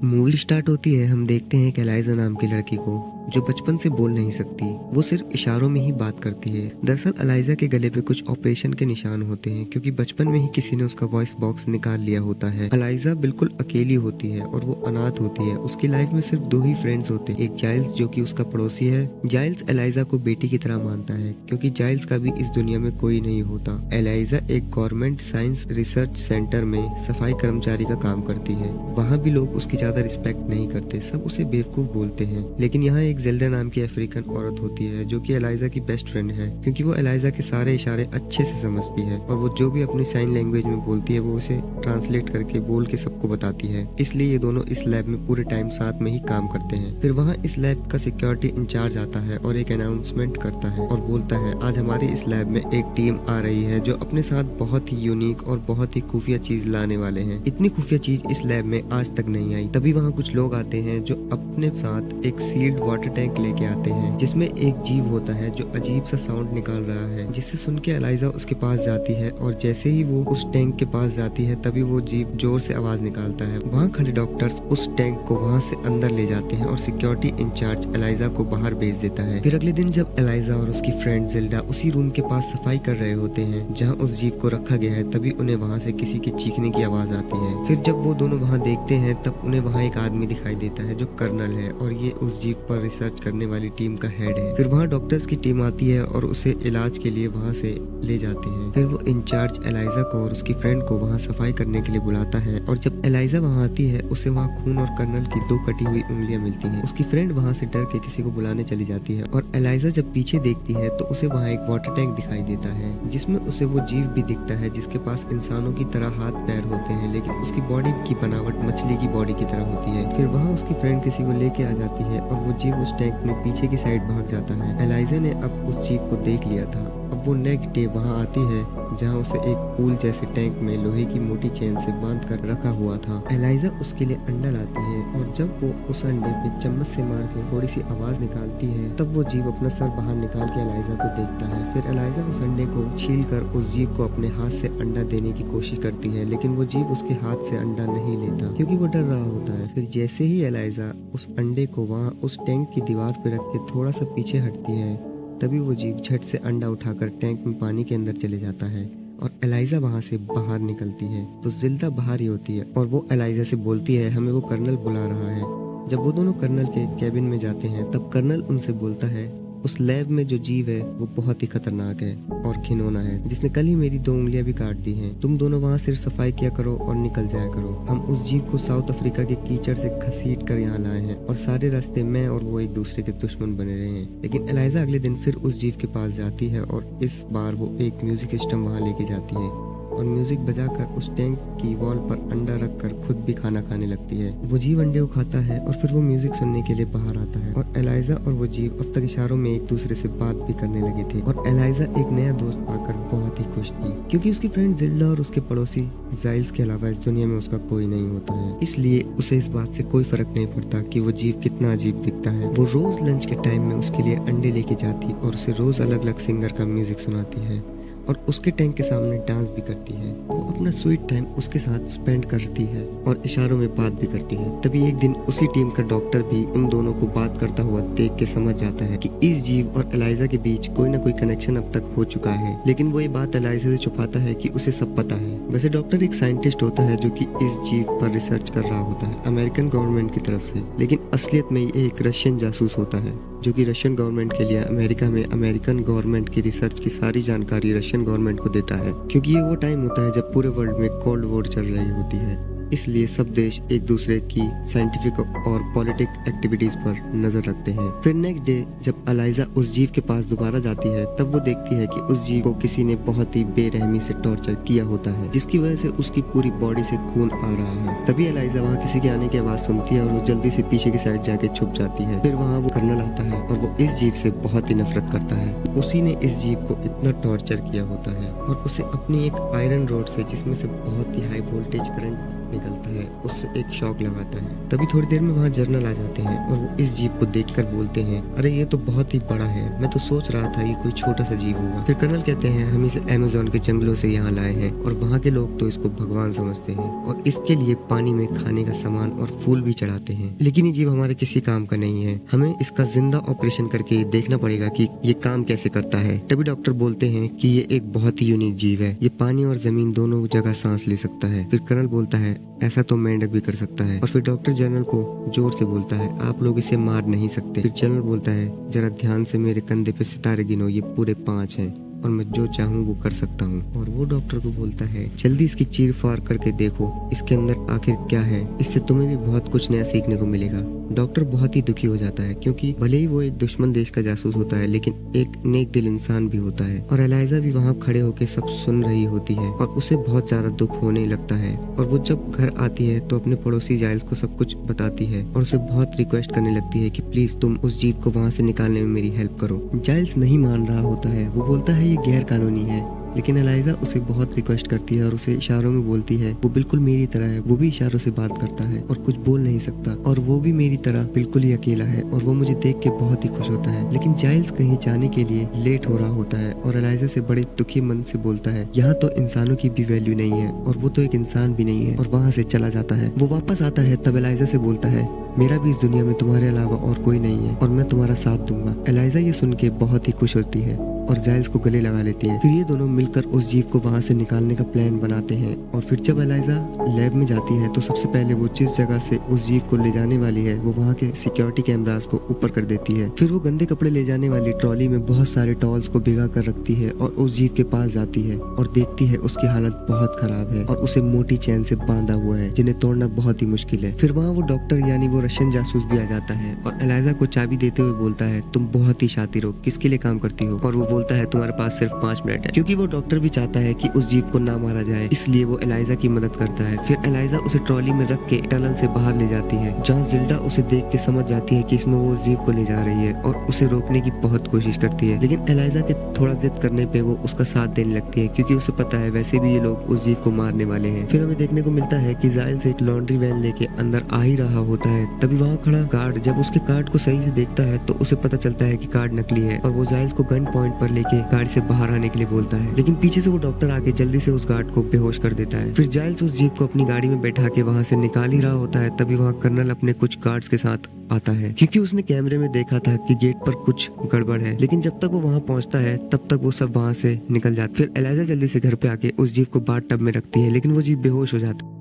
Movie start होती है। हम देखते हैं एक एलाइजा नाम की लड़की को जो बचपन से बोल नहीं सकती। वो सिर्फ इशारों में ही बात करती है। दरअसल एलाइजा के गले पे कुछ ऑपरेशन के निशान होते हैं क्योंकि बचपन में ही किसी ने उसका वॉइस बॉक्स निकाल लिया होता है। एलाइजा बिल्कुल अकेली होती है और वो अनाथ होती है। उसकी लाइफ में सिर्फ दो ही फ्रेंड्स होते हैं, एक जाइल्स जो कि उसका पड़ोसी है। जाइल्स एलाइजा को बेटी की तरह मानता है क्योंकि जाइल्स का भी इस दुनिया में कोई नहीं होता। एलाइजा एक गवर्नमेंट साइंस रिसर्च सेंटर में सफाई कर्मचारी का काम करती है। वहाँ भी लोग उसकी ज्यादा रिस्पेक्ट नहीं करते, सब उसे बेवकूफ बोलते हैं। लेकिन यहाँ एक जेल्डा नाम की अफ्रीकन औरत होती है जो कि एलाइजा की बेस्ट फ्रेंड है क्योंकि वो एलाइजा के सारे इशारे अच्छे से समझती है और वो जो भी अपनी साइन लैंग्वेज में बोलती है वो उसे ट्रांसलेट करके बोल के सबको बताती है। इसलिए ये दोनों इस लैब में पूरे टाइम साथ में ही काम करते हैं। फिर वहाँ इस लैब का सिक्योरिटी इंचार्ज आता है और एक अनाउंसमेंट करता है और बोलता है आज हमारी इस लैब में एक टीम आ रही है जो अपने साथ बहुत ही यूनिक और बहुत ही खुफिया चीज लाने वाले हैं। इतनी खुफिया चीज इस लैब में आज तक नहीं आई। तभी वहाँ कुछ लोग आते हैं जो अपने साथ एक सील्ड वाटर टैंक लेके आते हैं जिसमें एक जीव होता है जो अजीब सा साउंड निकाल रहा है, जिससे सुन के एलाइजा उसके पास जाती है और जैसे ही वो उस टैंक के पास जाती है तभी वो जीव जोर से आवाज निकालता है। वहाँ खड़े डॉक्टर्स उस टैंक को वहाँ से अंदर ले जाते हैं और सिक्योरिटी इंचार्ज एलाइजा को बाहर भेज देता है। फिर अगले दिन जब एलाइजा और उसकी फ्रेंड जिल्डा उसी रूम के पास सफाई कर रहे होते हैं जहाँ उस जीव को रखा गया है तभी उन्हें वहाँ से किसी के चीखने की आवाज आती है। फिर जब वो दोनों वहाँ देखते हैं तब उन्हें वहाँ एक आदमी दिखाई देता है जो कर्नल है और ये उस जीव पर रिसर्च करने वाली टीम का हेड है। फिर वहाँ डॉक्टर्स की टीम आती है और उसे इलाज के लिए वहाँ से ले जाते हैं। फिर वो इंचार्ज एलाइजा को और उसकी फ्रेंड को वहाँ सफाई करने के लिए बुलाता है और जब एलाइजा वहाँ आती है उसे वहाँ खून और कर्नल की दो कटी हुई उंगलियां मिलती हैं। उसकी फ्रेंड वहाँ से डर के किसी को बुलाने चली जाती है और एलाइजा जब पीछे देखती है तो उसे वहाँ एक वाटर टैंक दिखाई देता है जिसमें उसे वो जीव भी दिखता है जिसके पास इंसानों की तरह हाथ पैर होते हैं लेकिन उसकी बॉडी की बनावट मछली की बॉडी की तरह होती है। फिर वहाँ उसकी फ्रेंड किसी को लेके आ जाती है और वो जीव उस टैंक में पीछे की साइड भाग जाता है। एलाइजा ने अब उस जीव को देख लिया था। अब वो नेक्स्ट डे वहाँ आती है जहाँ उसे एक पूल जैसे टैंक में लोहे की मोटी चेन से बांध कर रखा हुआ था। एलाइजा उसके लिए अंडा लाती है और जब वो उस अंडे पे चम्मच से मार के थोड़ी सी आवाज निकालती है तब वो जीव अपना सर बाहर निकाल के एलाइजा को देखता है। फिर एलाइजा उस अंडे को छील कर उस जीव को अपने हाथ से अंडा देने की कोशिश करती है लेकिन वो जीव उसके हाथ से अंडा नहीं लेता क्योंकि वो डर रहा होता है। फिर जैसे ही एलाइजा उस अंडे को वहाँ उस टैंक की दीवार पे रख के थोड़ा सा पीछे हटती है तभी वो जीव झट से अंडा उठाकर टैंक में पानी के अंदर चले जाता है और एलाइजा वहाँ से बाहर निकलती है तो जिल्दा बाहर ही होती है और वो एलाइजा से बोलती है हमें वो कर्नल बुला रहा है। जब वो दोनों कर्नल के कैबिन में जाते हैं तब कर्नल उनसे बोलता है उस लैब में जो जीव है वो बहुत ही खतरनाक है और घिनौना है जिसने कल ही मेरी दो उंगलियां भी काट दी हैं। तुम दोनों वहाँ सिर्फ सफाई किया करो और निकल जाया करो। हम उस जीव को साउथ अफ्रीका के कीचड़ से घसीट कर यहाँ लाए हैं और सारे रास्ते मैं और वो एक दूसरे के दुश्मन बने रहे हैं। लेकिन एलाइजा अगले दिन फिर उस जीव के पास जाती है और इस बार वो एक म्यूजिक सिस्टम वहाँ लेके जाती है और म्यूजिक बजाकर उस टैंक की वॉल पर अंडा रखकर खुद भी खाना खाने लगती है। वो जीव अंडे को खाता है और फिर वो म्यूजिक सुनने के लिए बाहर आता है और एलाइजा और वो जीव अब तक इशारों में एक दूसरे से बात भी करने लगे थे और एलाइजा एक नया दोस्त पाकर बहुत ही खुश थी क्योंकि उसकी फ्रेंड जिल्डा और उसके पड़ोसी जाइल्स के अलावा इस दुनिया में उसका कोई नहीं होता है। इसलिए उसे इस बात से कोई फर्क नहीं पड़ता कि वो जीव कितना अजीब दिखता है। वो रोज लंच के टाइम में उसके लिए अंडे लेके जाती और उसे रोज अलग अलग सिंगर का म्यूजिक सुनाती है और उसके टैंक के सामने डांस भी करती है। वो अपना स्वीट टाइम उसके साथ स्पेंड करती है और इशारों में बात भी करती है। तभी एक दिन उसी टीम का डॉक्टर भी उन दोनों को बात करता हुआ देख के समझ जाता है कि इस जीव और एलाइजा के बीच कोई ना कोई कनेक्शन अब तक हो चुका है। लेकिन वो ये बात एलाइजा से छुपाता है कि उसे सब पता है। वैसे डॉक्टर एक साइंटिस्ट होता है जो कि इस जीव पर रिसर्च कर रहा होता है अमेरिकन गवर्नमेंट की तरफ से, लेकिन असलियत में ये एक रशियन जासूस होता है जो कि रशियन गवर्नमेंट के लिए अमेरिका में अमेरिकन गवर्नमेंट की रिसर्च की सारी जानकारी रशियन गवर्नमेंट को देता है क्योंकि ये वो टाइम होता है जब पूरे वर्ल्ड में कोल्ड वॉर चल रही होती है। इसलिए सब देश एक दूसरे की साइंटिफिक और पॉलिटिक एक्टिविटीज पर नजर रखते हैं। फिर नेक्स्ट डे जब एलाइजा उस जीव के पास दोबारा जाती है तब वो देखती है कि उस जीव को किसी ने बहुत ही बेरहमी से टॉर्चर किया होता है जिसकी वजह से उसकी पूरी बॉडी से खून आ रहा है। तभी एलाइजा वहाँ किसी के आने की आवाज सुनती है और वो जल्दी से पीछे की साइड जाके छुप जाती है। फिर वहाँ वो कर्नल आता है और वो इस जीव से बहुत ही नफरत करता है। उसी ने इस जीव को इतना टॉर्चर किया होता है और उसे अपनी एक आयरन रॉड से जिसमें से बहुत ही हाई वोल्टेज करंट निकलता है उससे एक शॉक लगाता है। तभी थोड़ी देर में वहाँ जर्नल आ जाते हैं और वो इस जीप को देखकर बोलते हैं, अरे ये तो बहुत ही बड़ा है, मैं तो सोच रहा था ये कोई छोटा सा जीव होगा। फिर कर्नल कहते हैं, हम इसे अमेज़न के जंगलों से यहाँ लाए हैं और वहाँ के लोग तो इसको भगवान समझते हैं और इसके लिए पानी में खाने का सामान और फूल भी चढ़ाते हैं, लेकिन ये जीव हमारे किसी काम का नहीं है, हमें इसका जिंदा ऑपरेशन करके देखना पड़ेगा कि ये काम कैसे करता है। तभी डॉक्टर बोलते हैं कि ये एक बहुत ही यूनिक जीव है, ये पानी और जमीन दोनों जगह सांस ले सकता है। फिर कर्नल बोलता है, ऐसा तो मेंढक भी कर सकता है। और फिर डॉक्टर जनरल को जोर से बोलता है, आप लोग इसे मार नहीं सकते। फिर जनरल बोलता है, जरा ध्यान से मेरे कंधे पे सितारे गिनो, ये पूरे 5 हैं और मैं जो चाहूँ वो कर सकता हूँ। और वो डॉक्टर को बोलता है, जल्दी इसकी चीर फाड़ करके देखो इसके अंदर आखिर क्या है, इससे तुम्हें भी बहुत कुछ नया सीखने को मिलेगा। डॉक्टर बहुत ही दुखी हो जाता है क्योंकि भले ही वो एक दुश्मन देश का जासूस होता है लेकिन एक नेक दिल इंसान भी होता है। और एलाइजा भी वहाँ खड़े होकर सब सुन रही होती है और उसे बहुत ज्यादा दुख होने लगता है। और वो जब घर आती है तो अपने पड़ोसी जाइल्स को सब कुछ बताती है और उसे बहुत रिक्वेस्ट करने लगती है कि प्लीज तुम उस जीव को वहाँ से निकालने में मेरी हेल्प करो। जाइल्स नहीं मान रहा होता है, वो बोलता है ये गैर कानूनी है, लेकिन एलाइजा उसे बहुत रिक्वेस्ट करती है और उसे इशारों में बोलती है, वो बिल्कुल मेरी तरह है, वो भी इशारों से बात करता है और कुछ बोल नहीं सकता और वो भी मेरी तरह बिल्कुल ही अकेला है और वो मुझे देख के बहुत ही खुश होता है। लेकिन जाइल्स कहीं जाने के लिए लेट हो रहा होता है और एलाइजा से बड़े दुखी मन से बोलता है, यहाँ तो इंसानों की भी वैल्यू नहीं है और वो तो एक इंसान भी नहीं है, और वहाँ से चला जाता है। वो वापस आता है तब एलाइजा से बोलता है, मेरा भी इस दुनिया में तुम्हारे अलावा और कोई नहीं है और मैं तुम्हारा साथ दूंगा। एलाइजा ये सुन के बहुत ही खुश होती है और जाइल्स को गले लगा लेती है। फिर ये दोनों मिलकर उस जीव को वहाँ से निकालने का प्लान बनाते हैं। और फिर जब एलाइजा लैब में जाती है तो सबसे पहले वो जिस जगह से उस जीव को ले जाने वाली है वो वहाँ के सिक्योरिटी कैमरास को ऊपर कर देती है। फिर वो गंदे कपड़े ले जाने वाली ट्रॉली में बहुत सारे टॉवल्स को भिगा कर रखती है और उस जीव के पास जाती है और देखती है उसकी हालत बहुत खराब है और उसे मोटी चैन से बांधा हुआ है जिन्हें तोड़ना बहुत ही मुश्किल है। फिर वहाँ वो डॉक्टर यानी वो रशियन जासूस भी आ जाता है और एलाइजा को चाबी देते हुए बोलता है, तुम बहुत ही शातिर हो, किसके लिए काम करती हो? और वो बोलता है, तुम्हारे पास सिर्फ 5 मिनट है, क्योंकि वो डॉक्टर भी चाहता है कि उस जीव को ना मारा जाए, इसलिए वो एलाइजा की मदद करता है। फिर एलाइजा उसे ट्रॉली में रख के टनल से बाहर ले जाती है, जहाँ जिल्डा उसे देख के समझ जाती है कि इसमें वो उस जीव को ले जा रही है और उसे रोकने की बहुत कोशिश करती है। लेकिन एलाइजा के थोड़ा जिद करने पे वो उसका साथ देने लगती है क्योंकि उसे पता है वैसे भी ये लोग उस जीव को मारने वाले हैं। फिर हमें देखने को मिलता है कि जाइल्स एक लॉन्ड्री वैन लेके अंदर आ ही रहा होता है, तभी वहाँ खड़ा गार्ड जब उसके कार्ड को सही से देखता है तो उसे पता चलता है कि कार्ड नकली है और वो जाइल्स को गन पॉइंट पर लेके गाड़ी से बाहर आने के लिए बोलता है। लेकिन पीछे से वो डॉक्टर आके जल्दी से उस गार्ड को बेहोश कर देता है। फिर जाइल्स उस जीव को अपनी गाड़ी में बैठा के वहाँ से निकाल ही रहा होता है, तभी वहाँ कर्नल अपने कुछ गार्ड्स के साथ आता है क्योंकि उसने कैमरे में देखा था कि गेट पर कुछ गड़बड़ है। लेकिन जब तक वो वहाँ पहुँचता है तब तक वो सब वहाँ से निकल जाते। फिर एलाइजा जल्दी से घर पे आके उस जीव को बाथ टब में रखती है, लेकिन वो जीव बेहोश हो जाता है।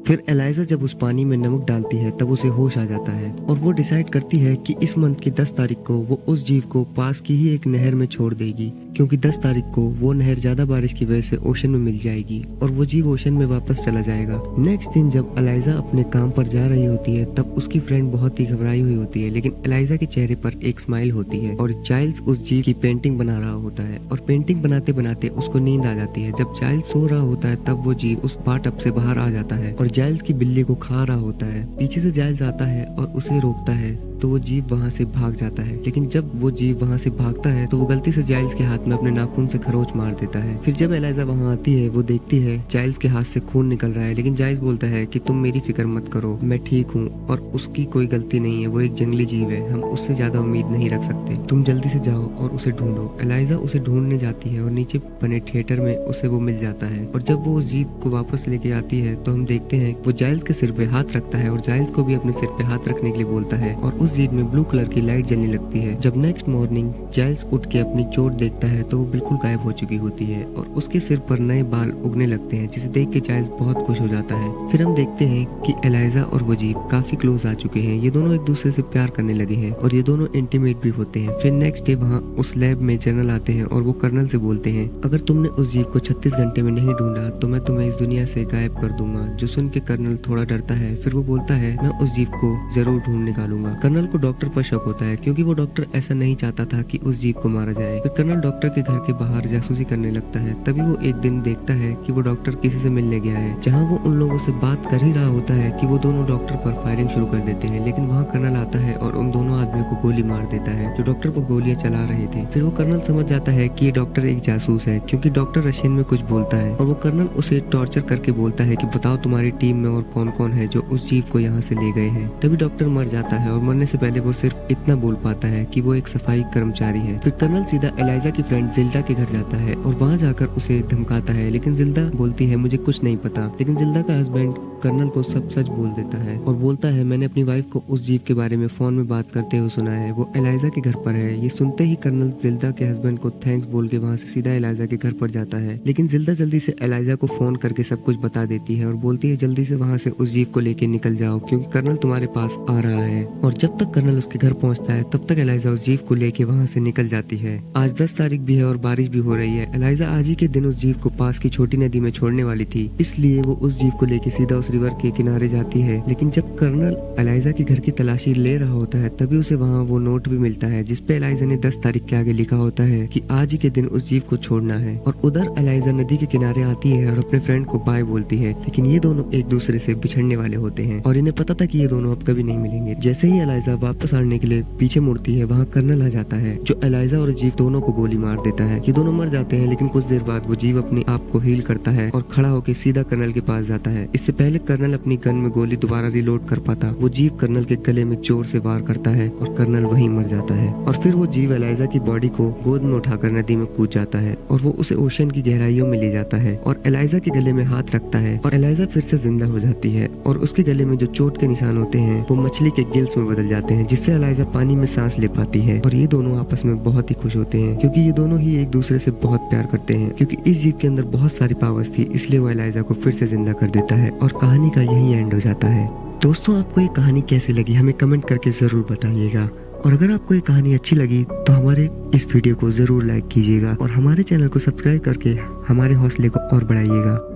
फिर एलाइजा जब उस पानी में नमक डालती है तब उसे होश आ जाता है और वो डिसाइड करती है कि इस मंथ की 10 तारीख को वो उस जीव को पास की ही एक नहर में छोड़ देगी, क्योंकि 10 तारीख को वो नहर ज्यादा बारिश की वजह से ओशन में मिल जाएगी और वो जीव ओशन में वापस चला जाएगा। नेक्स्ट दिन जब एलाइजा अपने काम पर जा रही होती है तब उसकी फ्रेंड बहुत ही घबराई हुई होती है, लेकिन एलाइजा के चेहरे पर एक स्माइल होती है और जाइल्स उस जीव की पेंटिंग बना रहा होता है और पेंटिंग बनाते बनाते उसको नींद आ जाती है। जब जाइल्स सो रहा होता है तब वो जीव उस बाथ टब से बाहर आ जाता है और जाइल्स की बिल्ली को खा रहा होता है। पीछे से जाइल्स आता है और उसे रोकता है तो वो जीव वहाँ से भाग जाता है, लेकिन जब वो जीव वहाँ से भागता है तो वो गलती से जाइल्स के हाथ में अपने नाखून से खरोच मार देता है। फिर जब एलाइजा वहाँ आती है वो देखती है जाइल्स के हाथ से खून निकल रहा है, लेकिन जाइल्स बोलता है कि तुम मेरी फिक्र मत करो, मैं ठीक हूँ और उसकी कोई गलती नहीं है, वो एक जंगली जीव है, हम उससे ज्यादा उम्मीद नहीं रख सकते, तुम जल्दी से जाओ और उसे ढूंढो। एलाइजा उसे ढूंढने जाती है और नीचे बने थिएटर में उसे वो मिल जाता है और जब वो उस जीव को वापस लेके आती है तो हम देखते हैं वो जाइल्स के सिर पे हाथ रखता है और जाइल्स को भी अपने सिर पे हाथ रखने के लिए बोलता है और उस जीव में ब्लू कलर की लाइट जलने लगती है। जब नेक्स्ट मॉर्निंग जाइल्स उठ के अपनी चोट देखता है तो वो बिल्कुल गायब हो चुकी होती है और उसके सिर पर नए बाल उगने लगते हैं, जिसे देख के जाइल्स बहुत खुश हो जाता है। फिर हम देखते हैं कि एलाइजा और वो जीव काफी क्लोज आ चुके हैं, ये दोनों एक दूसरे से प्यार करने लगे हैं और ये दोनों इंटीमेट भी होते हैं। फिर नेक्स्ट डे वहाँ उस लैब में जनरल आते हैं और वो कर्नल से बोलते हैं, अगर तुमने उस जीव को 36 घंटे में नहीं ढूंढा तो मैं तुम्हें इस दुनिया से गायब कर दूंगा। जो सुन के कर्नल थोड़ा डरता है, फिर वो बोलता है मैं उस जीव को जरूर ढूंढ निकालूंगा। कर्नल कर्नल को डॉक्टर पर शक होता है क्योंकि वो डॉक्टर ऐसा नहीं चाहता था कि उस जीव को मारा जाए। फिर कर्नल डॉक्टर के घर के बाहर जासूसी करने लगता है। तभी वो एक दिन देखता है कि वो डॉक्टर किसी से मिलने गया है। जहाँ वो उन लोगों से बात कर ही रहा होता है कि वो दोनों डॉक्टर पर फायरिंग शुरू कर देते हैं, लेकिन वहाँ कर्नल आता है और उन दोनों आदमियों को गोली मार देता है जो डॉक्टर पर गोलियां चला रहे थे। फिर वो कर्नल समझ जाता है कि ये डॉक्टर एक जासूस है क्योंकि डॉक्टर रशियन में कुछ बोलता है और वो कर्नल उसे टॉर्चर करके बोलता है कि बताओ तुम्हारी टीम में और कौन कौन है जो उस जीव को यहाँ से ले गए हैं। तभी डॉक्टर मर जाता है और मरने से पहले वो सिर्फ इतना बोल पाता है कि वो एक सफाई कर्मचारी है। फिर कर्नल सीधा एलाइजा की फ्रेंड जिल्डा के घर जाता है और वहाँ जाकर उसे धमकाता है, लेकिन जिल्डा बोलती है मुझे कुछ नहीं पता। लेकिन जिल्डा का हस्बैंड कर्नल को सब सच बोल देता है और बोलता है मैंने अपनी वाइफ को उस जीव के बारे में फोन में बात करते हुए सुना है, वो एलाइजा के घर पर है। ये सुनते ही कर्नल जिल्डा के हस्बैंड को थैंक्स बोल के वहाँ से सीधा एलाइजा के घर पर जाता है। लेकिन जिल्डा जल्दी से एलाइजा को फोन करके सब कुछ बता देती है और बोलती है जल्दी से वहाँ से उस जीव को लेके निकल जाओ क्योंकि कर्नल तुम्हारे पास आ रहा है। और जब तक कर्नल उसके घर पहुँचता है तब तक एलाइजा उस जीव को लेके वहाँ से निकल जाती है। आज 10 तारीख भी है और बारिश भी हो रही है। एलाइजा आज ही के दिन उस जीव को पास की छोटी नदी में छोड़ने वाली थी, इसलिए वो उस जीव को लेके सीधा उस रिवर के किनारे जाती है। लेकिन जब कर्नल एलाइजा के घर की तलाशी ले रहा होता है तभी उसे वहाँ वो नोट भी मिलता है जिसपे एलाइजा ने 10 तारीख के आगे लिखा होता है कि आज ही के दिन उस जीव को छोड़ना है। और उधर एलाइजा नदी के किनारे आती है और अपने फ्रेंड को बाय बोलती है, लेकिन ये दोनों एक दूसरे से बिछड़ने वाले होते हैं और इन्हें पता था कि ये दोनों अब कभी नहीं मिलेंगे। जैसे ही एलाइजा वापस आने के लिए पीछे मुड़ती है वहाँ कर्नल आ जाता है जो एलाइजा और जीव दोनों को गोली मार देता है। ये दोनों मर जाते हैं, लेकिन कुछ देर बाद वो जीव अपने आप को हील करता है और खड़ा होकर सीधा कर्नल के पास जाता है। इससे पहले कर्नल अपनी गन में गोली दोबारा रिलोड कर पाता, वो जीव कर्नल के गले में जोर से वार करता है और कर्नल वहीं मर जाता है। और फिर वो जीव एलाइजा की बॉडी को गोद में उठाकर नदी में कूद जाता है और वो उसे ओशन की गहराइयों में ले जाता है और एलाइजा के गले में हाथ रखता है और एलाइजा फिर से जिंदा हो जाती है और उसके गले में जो चोट के निशान होते हैं वो मछली के गिल्स में बदल जाते हैं, जिससे एलाइजा पानी में सांस ले पाती है। और ये दोनों आपस में बहुत ही खुश होते हैं क्योंकि ये दोनों ही एक दूसरे से बहुत प्यार करते हैं। क्योंकि इस जीव के अंदर बहुत सारी पावर्स थी, इसलिए वो एलाइजा को फिर से जिंदा कर देता है और कहानी का यही एंड हो जाता है। दोस्तों, आपको ये कहानी कैसी लगी हमें कमेंट करके जरूर बताइएगा और अगर आपको ये कहानी अच्छी लगी तो हमारे इस वीडियो को जरूर लाइक कीजिएगा और हमारे चैनल को सब्सक्राइब करके हमारे हौसले को और बढ़ाइएगा।